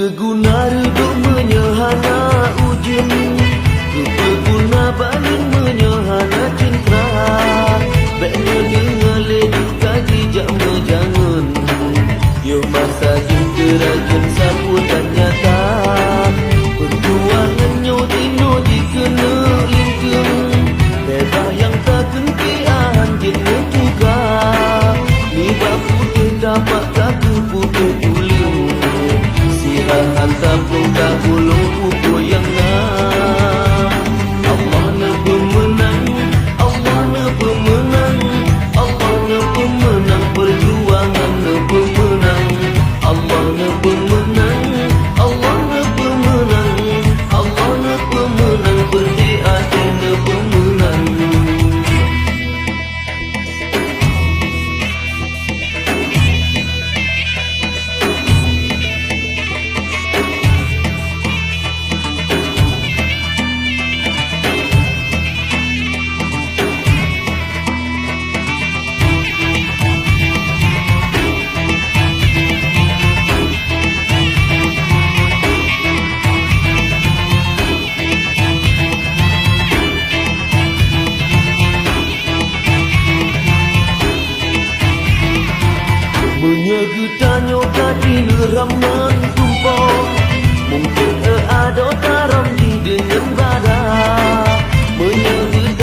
Berguna hidup menyehana ujung, berguna balin menyehana cinta. Baiknya dengar leduk kaji jak mejangun, yo masa jin kerajaan sapu dan nyata. Perjuangannya dino dikena lingkung, bebas yang tak kengkian jin juga. Ni bapu dapat kaku putih uling, hantar pungka bulu kuku yang nak. Allah na pemenang, Allah na pemenang, Allah na pemenang, perjuangan na pemenang. Allah na pemenang, Allah na pemenang, Allah na pemenang, berhati na pemenang. Menyegutanyo kati leraman,